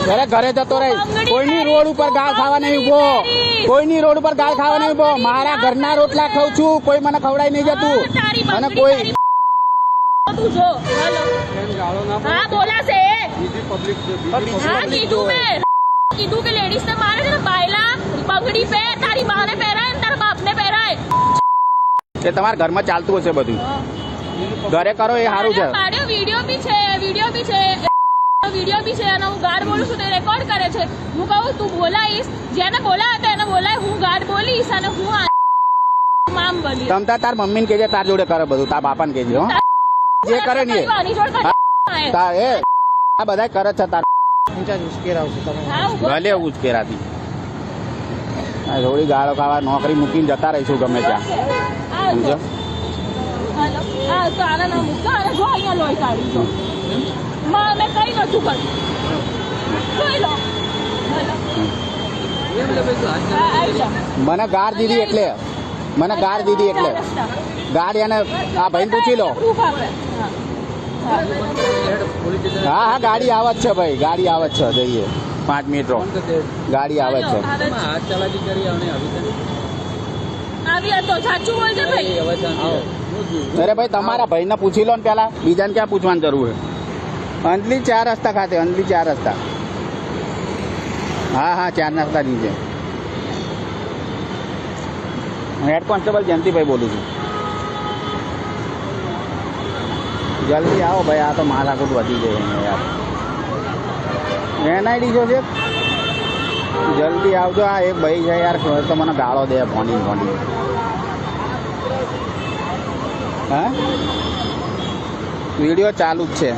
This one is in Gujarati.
ઘરે ઘરે જતો રહી. કોઈની રોડ ઉપર ગાળ ખાવા નહીં ઉભો. કોઈની રોડ ઉપર ગાળ ખાવા નહીં ઉભો. મારા ઘરના રોટલા ખાઉં છું, કોઈ મને ખવડાવી નહીં જતું. અને કોઈ હા બોલાશે. હા કીધું મેં કીધું કે લેડીઝ ને મારે છે ને બાયલા બંગડી પહેર, તારી માને પહેરાય તારા બાપને પહેરાય. એ તમારા ઘરમાં ચાલતું હશે બધું. ઘરે કરો એ સારું છે. વિડીયો બી છે અને હું ગાર્ડ બોલું છું તે રેકોર્ડ કરે છે. હું કહું તું બોલાઈશ, જેને બોલાય તો એને બોલાય. હું ગાર્ડ બોલીશ અને હું મામ બોલી. તમતા તાર મમ્મીને કહેજે તાર જોડે કરે બધું. તાર બાપાને કહેજે હો જે કરે ને તાર એ આ બધા કરે છે. તાર ભલે ઉશ્કેરાતી થોડી ગાળો ખાવા નોકરી મૂકીને જતા રહીશું ગમે ત્યાં. સમજો મને ગાળ દીધી એટલે ગાડ એને આ ભાઈ પૂછી લો. હા હા ગાડી આવે જ છે ભાઈ, ગાડી આવે જ છે. જઈએ 5 મિનિટ રહો, ગાડી આવે જ છે. અરે ભાઈ તમારા ભાઈને પૂછી લો ને પેલા, બીજાને ક્યાં પૂછવાની જરૂર છે. અંજલી 4 રસ્તા ખાતે, અંજલી 4 રસ્તા. હા હા 4 રસ્તા નીચે. હેડ કોન્સ્ટેબલ જયંતિભાઈ બોલું છું. જલ્દી આવો ભાઈ, આ તો માથાકૂટ વધી જાય યાર. NID જો છે, જલ્દી આવજો. આ એક ભાઈ છે યાર તો મને ગાળો દે ફોની. હા વિડીયો ચાલુ જ છે.